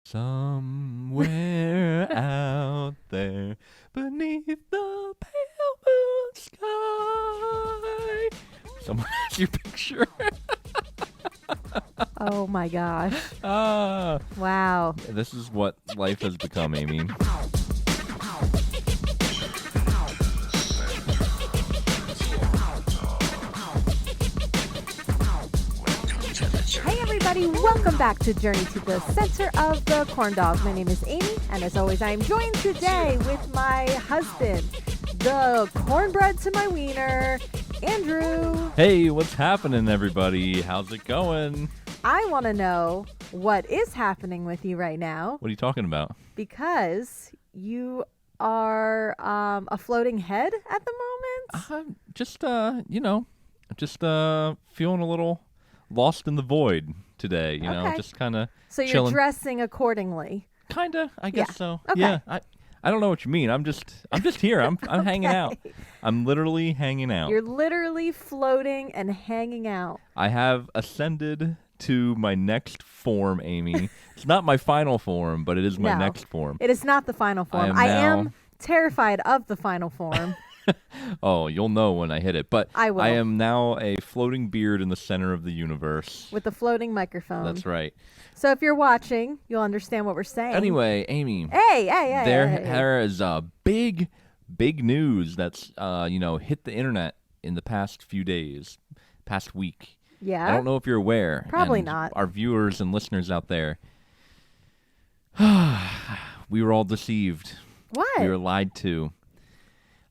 Somewhere out there beneath the pale blue sky. Someone has your picture. Oh my gosh. Ah, Wow. this is what life has become, Amy. Hey everybody, welcome back to Journey to the Center of the Corn Dog. My name is Amy, and as always, I am joined today with my husband, the cornbread to my wiener, Andrew. Hey, what's happening, everybody? How's it going? I want to know what is happening with you right now What are you talking about? because you are a floating head at the moment. I'm just, feeling a little lost in the void today, Okay. just kind of So you're chilling. dressing accordingly. Kind of, I guess Yeah. so. Okay. Yeah, I don't know what you mean. I'm just here. I'm hanging out. Okay. I'm literally hanging out. You're literally floating and hanging out. I have ascended to my next form, Amy. It's not my final form, but it is my No. next form. It is not the final form. am I now- am terrified of the final form. Oh, you'll know when I hit it. But I will. I am now a floating beard in the center of the universe. With the floating microphone. That's right. So if you're watching, you'll understand what we're saying. Anyway, Amy. Hey. There is a big news that's hit the internet in the past few days, past week. Yeah. I don't know if you're aware. Probably and not. Our viewers and listeners out there, we were all deceived. What? We were lied to.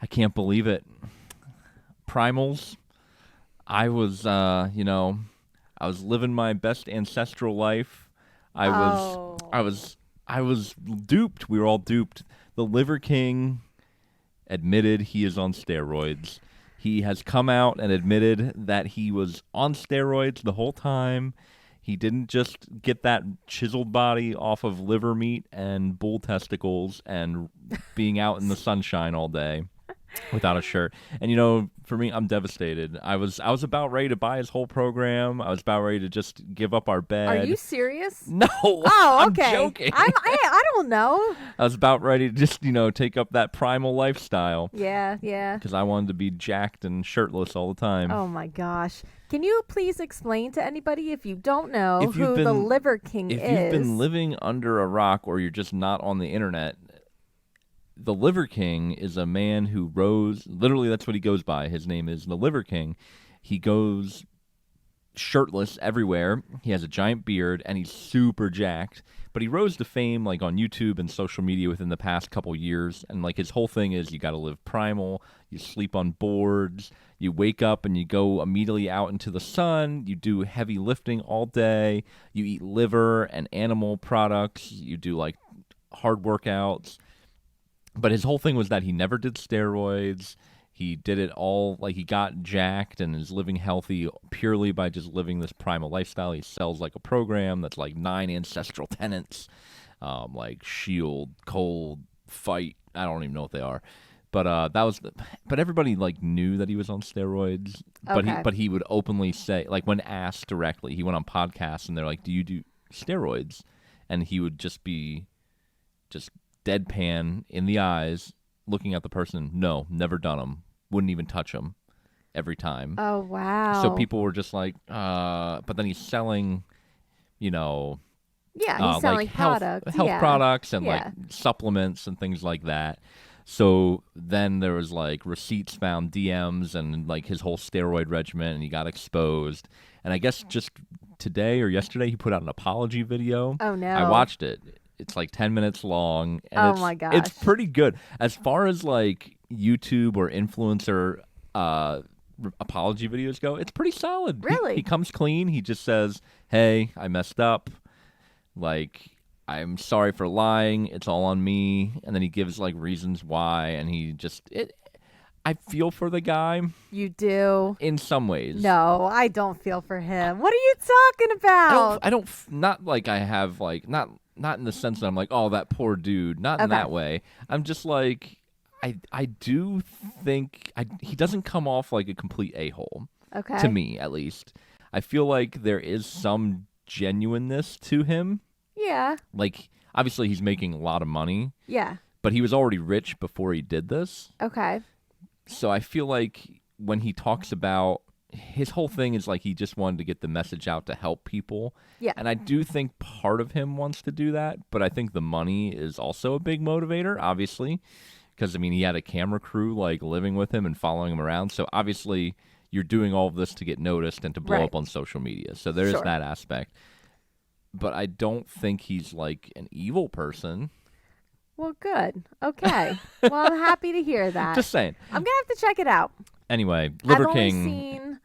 I can't believe it. Primals. I was, I was living my best ancestral life. I was duped. We were all duped. The Liver King admitted he is on steroids. He has come out and admitted that he was on steroids the whole time. He didn't just get that chiseled body off of liver meat and bull testicles and being out in the sunshine all day without a shirt. And for me, I'm devastated. I was about ready to buy his whole program. I was about ready to just give up our bed. Are you serious? No. Oh, okay. I'm joking. I don't know. I was about ready to just, take up that primal lifestyle Yeah. because I wanted to be jacked and shirtless all the time. Oh my gosh. Can you please explain to anybody if you don't know If you've who the been- Liver King If is? you've been living under a rock or you're just not on the internet, the Liver King is a man who rose, literally that's what he goes by. His name is the Liver King. He goes shirtless everywhere. He has a giant beard and he's super jacked. But he rose to fame like on YouTube and social media within the past couple years. And like his whole thing is you got to live primal, you sleep on boards, you wake up and you go immediately out into the sun, you do heavy lifting all day, you eat liver and animal products, you do like hard workouts. But his whole thing was that he never did steroids. He did it all, like he got jacked and is living healthy purely by just living this primal lifestyle. He sells like a program that's like 9 ancestral tenets, like shield, cold, fight. I don't even know what they are. But but everybody like knew that he was on steroids. Okay. But he would openly say, like when asked directly, he went on podcasts and they're like, "Do you do steroids?" And he would just be deadpan in the eyes, looking at the person. No, never done them. Wouldn't even touch them. Every time. Oh, wow. So people were just like, but then he's selling, Yeah, he's selling like health products. products and Yeah. like supplements and things like that. So then there was like receipts found, DMs, and like his whole steroid regimen, and he got exposed. And I guess just today or yesterday he put out an apology video. Oh, no. I watched it. It's like 10 minutes long. And Oh, it's, my gosh. It's pretty good. As far as like YouTube or influencer apology videos go, it's pretty solid. Really? He comes clean. He just says, "Hey, I messed up. Like, I'm sorry for lying. It's all on me." And then he gives like reasons why. And I feel for the guy You do? in some ways. No, I don't feel for him. What are you talking about? I don't, not like I have like, not in the sense that I'm like, oh, that poor dude. Not in Okay. that way. I'm just like, I do think he doesn't come off like a complete a-hole. Okay. To me, at least. I feel like there is some genuineness to him. Yeah. Like, obviously he's making a lot of money, Yeah. but he was already rich before he did this. Okay. So I feel like when he talks about his whole thing is like he just wanted to get the message out to help people. Yeah. And I do think part of him wants to do that, but I think the money is also a big motivator, obviously, because I mean he had a camera crew like living with him and following him around. So obviously you're doing all of this to get noticed and to blow Right. up on social media. So there is Sure. that aspect. But I don't think he's like an evil person. Well, good. Okay. Well, I'm happy to hear that. Just saying. I'm gonna have to check it out. Anyway, Liver I've King only seen.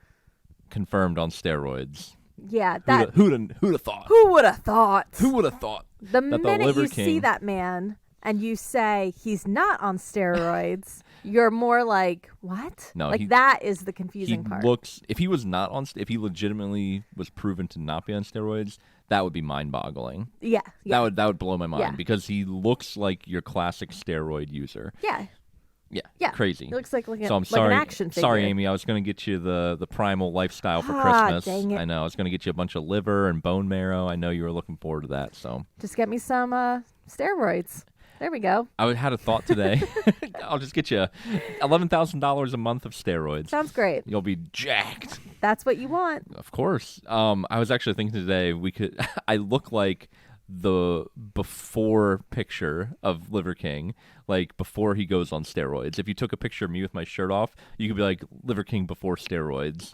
confirmed on steroids. Yeah. That. Who'd have thought? Who would have thought? Who would have thought? The that the minute Liver you see King- that man and you say he's not on steroids, you're more like, what? No, like he- that is the He confusing part. looks. If he was not on, if he legitimately was proven to not be on steroids, that would be mind-boggling. Yeah. Yeah. That would blow my mind Yeah. because he looks like your classic steroid user. Yeah. Yeah, Yeah. crazy. He looks like, So I'm like sorry, an action figure. sorry, Amy. I was going to get you the primal lifestyle for Ah, Christmas. dang it. I know. I was going to get you a bunch of liver and bone marrow. I know you were looking forward to that. So Just get me some steroids. There we go. I had a thought today. I'll just get you $11,000 a month of steroids. Sounds great. You'll be jacked. That's what you want. Of course. I was actually thinking today we could. I look like the before picture of Liver King, like before he goes on steroids. If you took a picture of me with my shirt off, you could be like Liver King before steroids.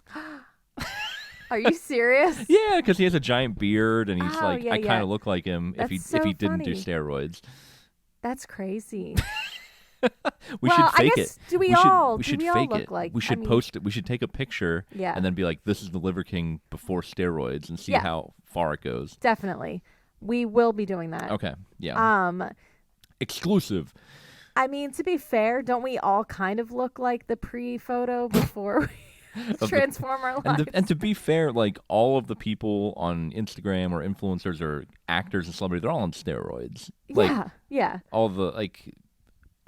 Are you serious? Yeah, because he has a giant beard and he's Oh, like yeah, I yeah. kind of look like him if That's he so didn't do funny. steroids. That's crazy. We Well, should I fake guess, it. do we all- We do should we all fake look it. like- We should I mean- post it. We should take a picture Yeah. and then be like, "This is the Liver King before steroids," and see Yeah. how far it goes. Definitely. We will be doing that. Okay. Yeah. Exclusive. I mean, to be fair, don't we all kind of look like the pre-photo before we transform our lives? And to be fair, like all of the people on Instagram or influencers or actors and celebrities, they're all on steroids. Like yeah. all the like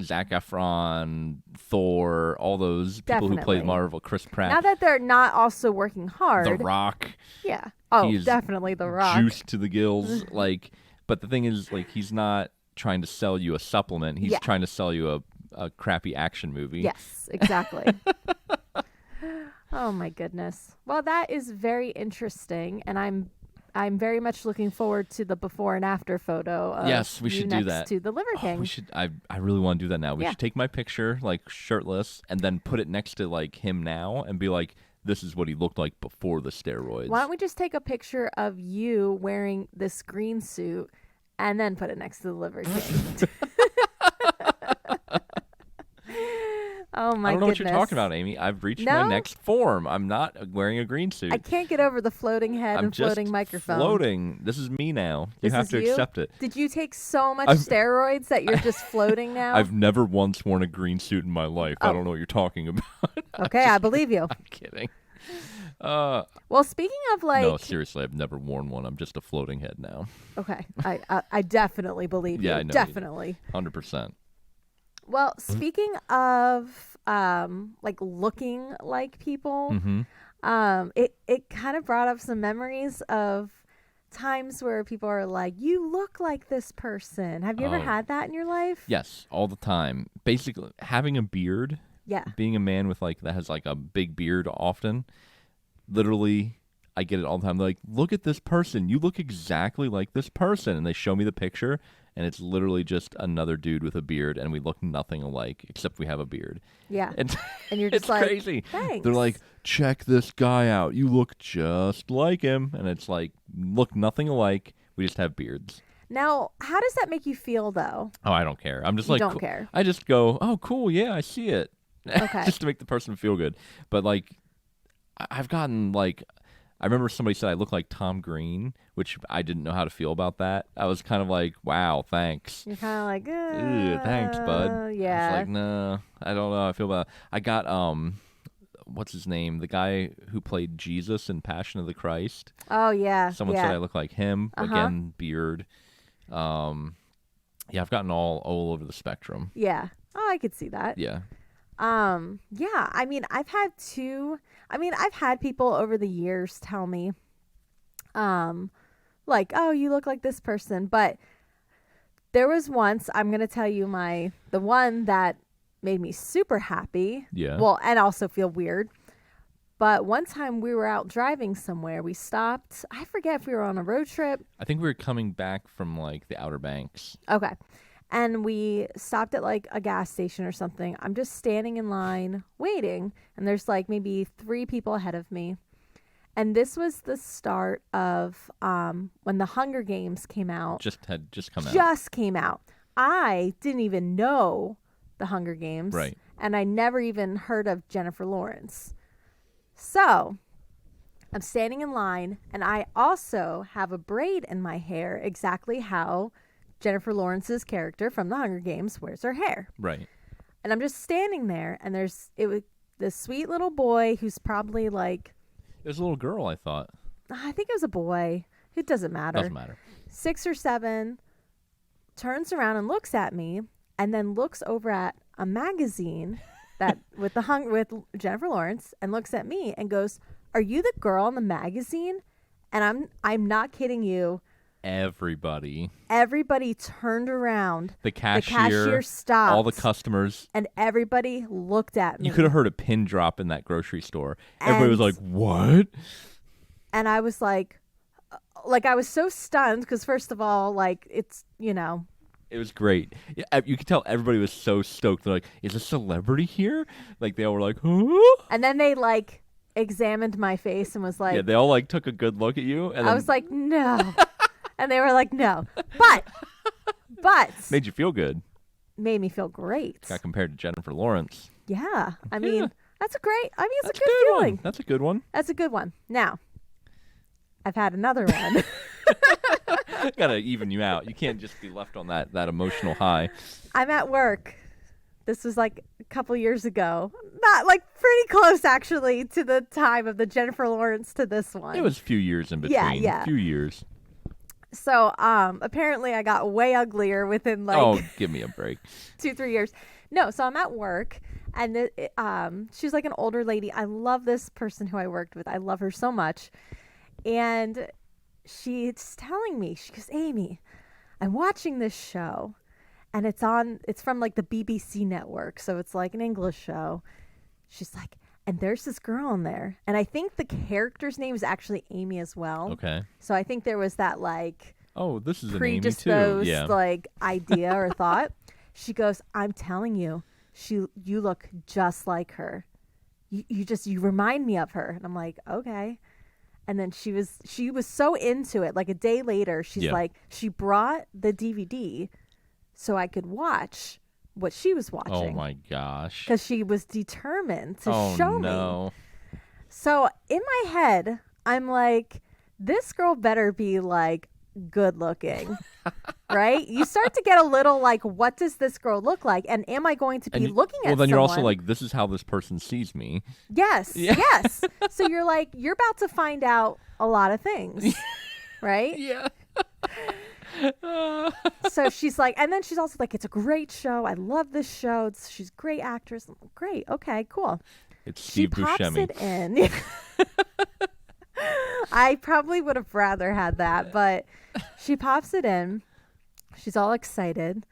Zac Efron, Thor, all those people who Definitely. played Marvel, Chris Pratt, Now that they're not also working hard. The Rock, Yeah. Oh, He is definitely The Rock. juiced to the gills. Like, but the thing is, like, he's not trying to sell you a supplement. He's Yeah. trying to sell you a crappy action movie. Yes, exactly. Oh my goodness. Well, that is very interesting, and I'm very much looking forward to the before and after photo of Yes, we you should do next that. to the Liver King. We should. I really want to do that now. We Yeah. should take my picture, like shirtless, and then put it next to like him now, and be like, "This is what he looked like before the steroids." Why don't we just take a picture of you wearing this green suit and then put it next to the Liver King? Oh my I don't know goodness. what you're talking about, Amy. I've reached No? my next form. I'm not wearing a green suit. I can't get over the floating head I'm and just floating microphone. floating. This is me now. You This have is to you? accept it. Did you take so much I've- steroids that you're just floating now? I've never once worn a green suit in my life. I Oh. don't know what you're talking about. Okay, I believe you. I'm kidding. Well, speaking of like, No, seriously, I've never worn one. I'm just a floating head now. okay, I definitely believe Yeah, you. I know you do. Definitely. 100%. Well, speaking of like looking like people, Mm-hmm. it kind of brought up some memories of times where people are like, "You look like this person." Have you ever Oh. had that in your life? Yes, all the time. Basically, having a beard, Yeah. being a man with like that has like a big beard often, literally I get it all the time. They're like, "Look at this person. You look exactly like this person." And they show me the picture and it's literally just another dude with a beard and we look nothing alike except we have a beard. Yeah. And And you're just it's like, crazy. "Thanks." They're like, "Check this guy out. You look just like him." And it's like, look nothing alike. We just have beards. Now, how does that make you feel though? Oh, I don't care. I'm just You like, don't cool. care. I just go, "Oh, cool. Yeah, I see it." Okay. Just to make the person feel good. But like, I've gotten like, I remember somebody said I look like Tom Green, which I didn't know how to feel about that. I was kind of like, "Wow, thanks." You're kind of like, Ew, thanks, bud. Yeah. I was like, "Nah, I don't know. how I feel about it." I got what's his name? The guy who played Jesus in Passion of the Christ. Oh yeah. Someone yeah. said I look like him. Uh-huh. Again, beard. Yeah, I've gotten all over the spectrum. Yeah. Oh, I could see that. Yeah. Yeah, I mean, I've had people over the years tell me, like, "Oh, you look like this person," but There was once, I'm going to tell you the one that made me super happy. Yeah. Well, and also feel weird. But one time we were out driving somewhere. We stopped. I forget if we were on a road trip. I think we were coming back from like the Outer Banks. Okay. And we stopped at like a gas station or something. I'm just standing in line waiting. And there's like maybe 3 people ahead of me. And this was the start of when the Hunger Games came out. Just come out. Just came out. I didn't even know the Hunger Games. Right. And I never even heard of Jennifer Lawrence. So I'm standing in line, and I also have a braid in my hair, exactly how Jennifer Lawrence's character from the Hunger Games wears her hair. Right. And I'm just standing there, and there's this sweet little boy who's probably like... It was a little girl, I thought. I think it was a boy. It doesn't matter. Doesn't matter. 6 or 7, turns around and looks at me, and then looks over at a magazine that with Jennifer Lawrence, and looks at me and goes, "Are you the girl in the magazine?" And I'm not kidding you. Everybody turned around. The cashier stopped. All the customers. And everybody looked at me. You could have heard a pin drop in that grocery store. Everybody was like, "What?" And I was like I was so stunned because first of all, like it's, It was great. You could tell everybody was so stoked. They're like, "Is a celebrity here?" Like they all were like, "Huh?" And then they like examined my face and was like, yeah, they all like took a good look at you. And I was like, "No." And they were like, "No." But made you feel good. Made me feel great. Got compared to Jennifer Lawrence. Yeah. I mean, it's a good feeling. That's a good one. That's a good one. Now, I've had another one. Gotta even you out. You can't just be left on that emotional high. I'm at work. This was like a couple years ago. Not like pretty close actually to the time of the Jennifer Lawrence to this one. It was a few years in between. Yeah. A few years. So apparently I got way uglier within like Oh, give me a break. 2-3 years. No, so I'm at work and she's like an older lady. I love this person who I worked with. I love her so much. And she's telling me, she goes, "Amy, I'm watching this show and it's from like the BBC network. So it's like an English show." She's like, "And there's this girl in there." And I think the character's name is actually Amy as well. Okay. So I think there was that like, oh, this is an Amy too. predisposed Yeah. like idea or thought. She goes, "I'm telling you, you look just like her. You remind me of her." And I'm like, "Okay." And then she was so into it. Like a day later, she's like, she brought the DVD so I could watch what she was watching. Oh my gosh. Because she was determined to show me. No. So in my head, I'm like, this girl better be like good looking, right? You start to get a little like, what does this girl look like? And am I going to be looking at Well, then someone? you're also like, this is how this person sees me. Yes, Yeah. yes. So you're like, you're about to find out a lot of things, right? Yeah. So she's like, and then she's also like, "It's a great show. I love this show. She's a great actress." I'm like, "Great. Okay, cool." It's She Steve pops Buscemi. it in. I probably would have rather had that, but she pops it in. She's all excited.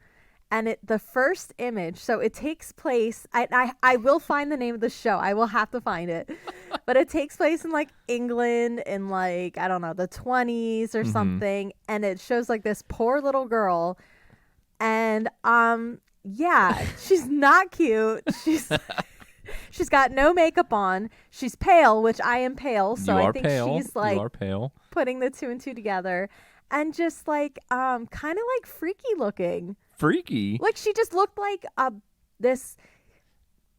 And the first image, so it takes place, I will find the name of the show. I will have to find it. But it takes place in like England in like, I don't know, the 20s or something. And it shows like this poor little girl. And yeah, she's not cute. She's got no makeup on. She's pale, which I am pale. So I think she's like you are pale. putting the 2 and 2 together. And just like kind of like freaky looking. Freaky. Like she just looked like this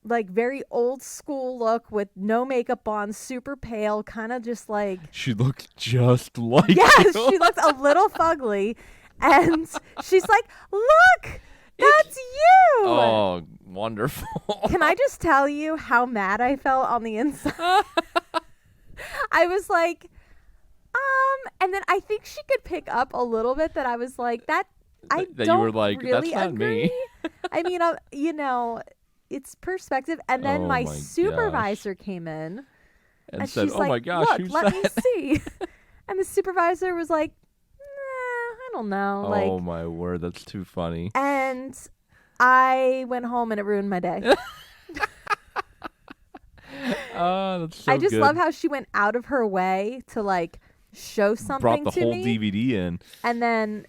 like very old school look with no makeup on, super pale, kind of just like She looks just like yes, you. she looks a little fugly, and she's like, "Look, that's you!" Oh, wonderful. Can I just tell you how mad I felt on the inside? I was like, and then I think she could pick up a little bit that I was like that. I that don't you were like, really "That's not agree. me." I mean, it's perspective. And then Oh my my supervisor came in And she's said, "Oh like, my gosh, "Look, who's let that?" me see." And the supervisor was like, "Nah, I don't know. Oh Like, my word, that's too funny. and I went home and it ruined my day. Oh, that's so I just good. love how she went out of her way to like show something Brought the to whole me, DVD in. and then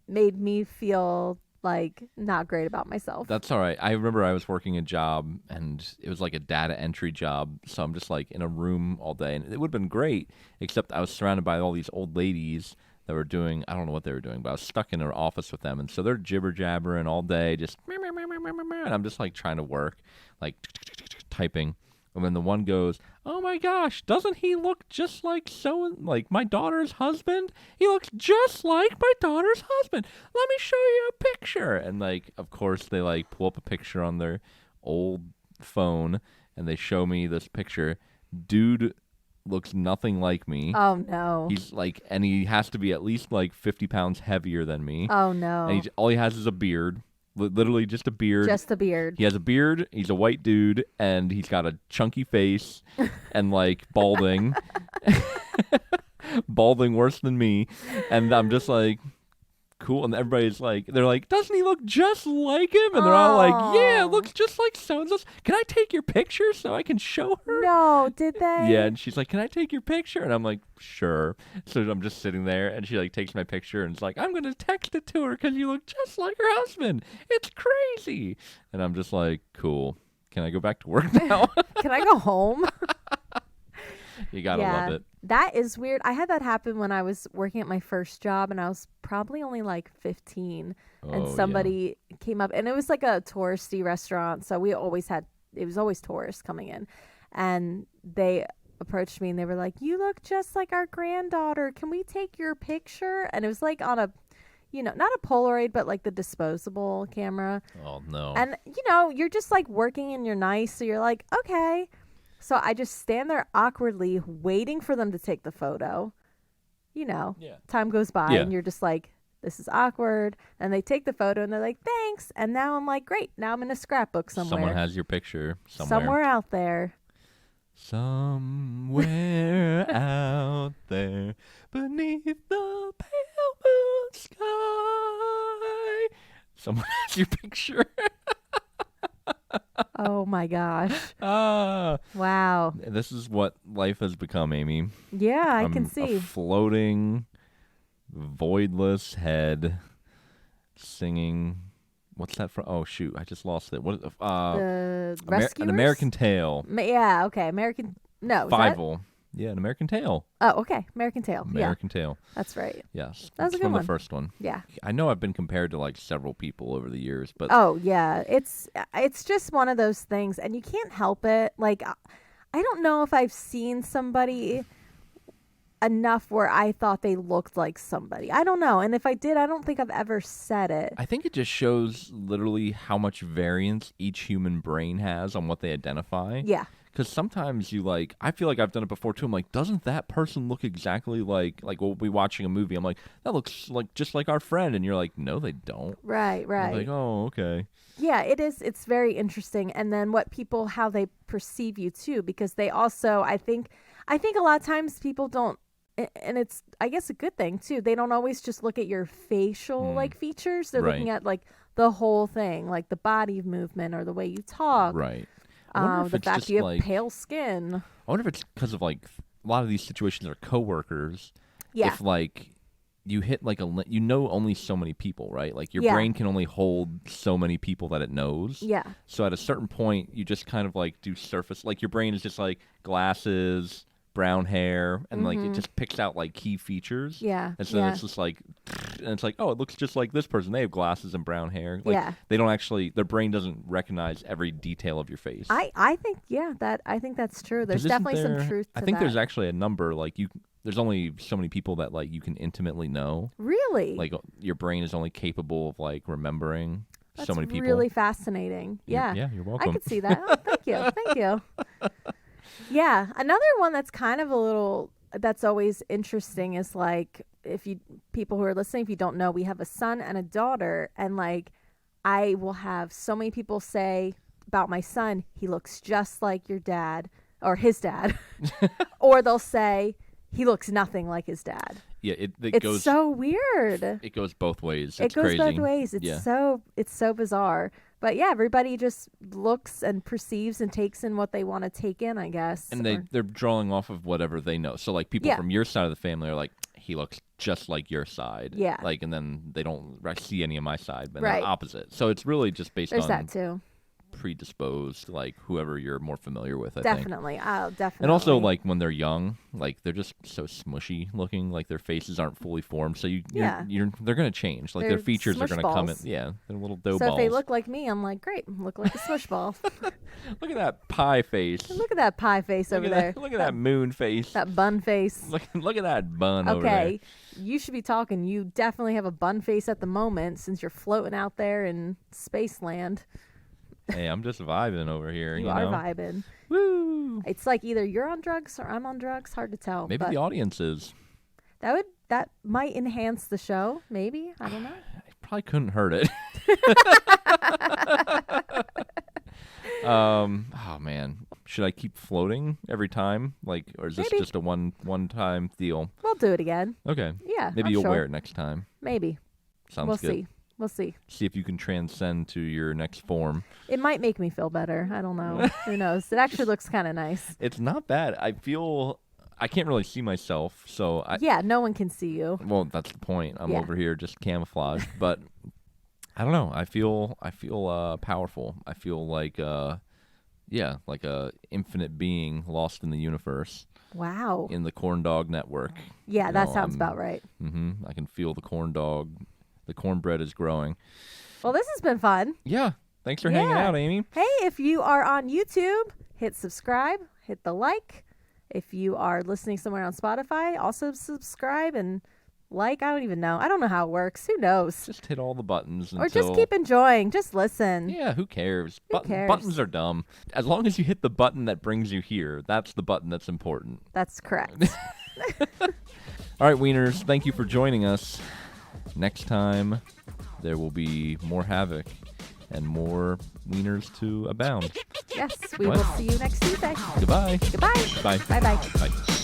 made me feel like not great about myself. That's all right. I remember I was working a job, and it was like a data entry job. So I'm just like in a room all day, and it would have been great, except I was surrounded by all these old ladies that were doing, I don't know what they were doing, but I was stuck in an office with them, and so they're jibber jabbering all day, just and I'm just like trying to work, like typing. And then the one goes, "Oh my gosh, doesn't he look just like like my daughter's husband? He looks just like my daughter's husband. Let me show you a picture." And like, of course, they like pull up a picture on their old phone and they show me this picture. Dude looks nothing like me. Oh no. He's like, and he has to be at least like 50 pounds heavier than me. Oh no. And all he has is a beard. Literally just a beard. Just a beard. He has a beard. He's a white dude, and he's got a chunky face, and like balding, balding worse than me. And I'm just like, cool. And everybody's like, they're like, "Doesn't he look just like him?" And they're all like, "Yeah, it looks just like so and so. Can I take your picture so I can show her?" No, did they? Yeah, and she's like, "Can I take your picture?" And I'm like, "Sure." So I'm just sitting there, and she like takes my picture, and it's like, "I'm gonna text it to her because you look just like her husband. It's crazy." And I'm just like, "Cool. Can I go back to work now?" Can I go home? You gotta love it. That is weird. I had that happen when I was working at my first job, and I was probably only like 15, and Oh, somebody came up, and it was like a touristy restaurant, so it was always tourists coming in, and they approached me and they were like, "You look just like our granddaughter. Can we take your picture?" And it was like on a, not a Polaroid, but like the disposable camera. Oh no. And you're just like working and you're nice, so you're like, okay. So I just stand there awkwardly waiting for them to take the photo. Yeah. Time goes by Yeah. and you're just like, this is awkward. And they take the photo and they're like, thanks. And now I'm like, great. Now I'm in a scrapbook somewhere. Someone has your picture somewhere. Somewhere out there. Somewhere out there beneath the pale moon sky. Someone has your picture. Oh my gosh. Ah, Wow. this is what life has become, Amy. Yeah, I I'm can a see. floating, voidless head singing. What's that from? Oh shoot, I just lost it. What? The Rescuers? An American Tale. Yeah, okay. American. No. is that- Fievel. Yeah, an American Tale. Oh, okay. American Tail. American Tale. Yeah, that's right. Yes. That was a It's good from one. the first one. Yeah. I know I've been compared to like several people over the years, but Oh yeah, it's just one of those things, and you can't help it. Like, I don't know if I've seen somebody enough where I thought they looked like somebody. I don't know, and if I did, I don't think I've ever said it. I think it just shows literally how much variance each human brain has on what they identify. Yeah. Because sometimes I feel like I've done it before too. I'm like, doesn't that person look exactly like we'll be watching a movie. I'm like, that looks like just like our friend. And you're like, no, they don't. Right. I'm like, oh, okay. Yeah, it is. It's very interesting. And then how they perceive you too, because they also, I think a lot of times people don't, and it's, I guess, a good thing too. They don't always just look at your facial like features. They're looking at like the whole thing, like the body movement or the way you talk. Right. I wonder if The it's fact just you have like, pale skin. I wonder if it's because of like a lot of these situations are coworkers. Yeah. If like you hit like only so many people, right? Like your Yeah. brain can only hold so many people that it knows. Yeah. So at a certain point, you just kind of like do surface. Like your brain is just like glasses, brown hair, and like it just picks out like key features. Yeah. And so then it's just like, and it's like, oh, it looks just like this person. They have glasses and brown hair. Like, Yeah. They don't actually. Their brain doesn't recognize every detail of your face. I think I think that's true. There's 'Cause isn't definitely some there- truth to I think that. there's actually a number like there's only so many people that like you can intimately know. Really? Like your brain is only capable of like remembering That's so many people. really fascinating. Yeah. Yeah, you're welcome. I could see that. Oh, thank you. Thank you. Yeah. Another one that's kind of that's always interesting is like, people who are listening, if you don't know, we have a son and a daughter, and like, I will have so many people say about my son, he looks just like your dad or his dad. Or they'll say, he looks nothing like his dad. Yeah, it It's goes so weird. it goes both ways. It It's goes crazy. both ways. It's Yeah. so bizarre. But yeah, everybody just looks and perceives and takes in what they want to take in, I guess. And they're drawing off of whatever they know. So like people Yeah. from your side of the family are like, he looks just like your side. Yeah. Like, and then they don't see any of my side, but Right. they're opposite. So it's really just based There's on that too. predisposed, like whoever you're more familiar with, I think. Definitely. I'll definitely. And also, like, when they're young, like, they're just so smushy looking. Like, their faces aren't fully formed. So Yeah. they're going to change. Like, They're their features are smush going to come in. balls. Yeah, they're little dough so balls. if they look like me, I'm like, great, look like a smush ball. Look at that pie face. Look at that pie face over there. Look at that moon face. That bun face. Look at that bun over there. Okay, you should be talking. You definitely have a bun face at the moment since you're floating out there in space land. Hey, I'm just vibing over here. You You are know? vibing. Woo! It's like either you're on drugs or I'm on drugs. Hard to tell. Maybe but the audience is. that might enhance the show. Maybe, I don't know. It probably couldn't hurt it. Oh man, should I keep floating every time? Like, or is this Maybe. just a one-time deal? We'll do it again. Okay. Yeah, Maybe I'm you'll sure. wear it next time. Maybe. Sounds We'll good. see. We'll see. See if you can transcend to your next form. It might make me feel better. I don't know. Who knows? It actually looks kind of nice. It's not bad. I can't really see myself, so Yeah, no one can see you. well, that's the point. I'm Yeah. over here just camouflaged, but I don't know. I feel powerful. I feel like like a infinite being lost in the universe, Wow. in the corn dog network. Yeah, You that know, sounds about right. I can feel the corn dog. The cornbread is growing. Well, this has been fun. Yeah. Thanks for hanging Yeah. out, Amy. Hey, if you are on YouTube, hit subscribe, hit the like. If you are listening somewhere on Spotify, also subscribe and like. I don't even know. I don't know how it works. Who knows? Just hit all the buttons Or until... just keep enjoying. Just listen. Yeah, who cares? cares? Buttons are dumb. As long as you hit the button that brings you here, that's the button that's important. That's correct. All right, Wieners, thank you for joining us. Next time, there will be more havoc and more wieners to abound. Yes, we What? will see you next Tuesday. Goodbye. Goodbye. Bye. Bye-bye. Bye.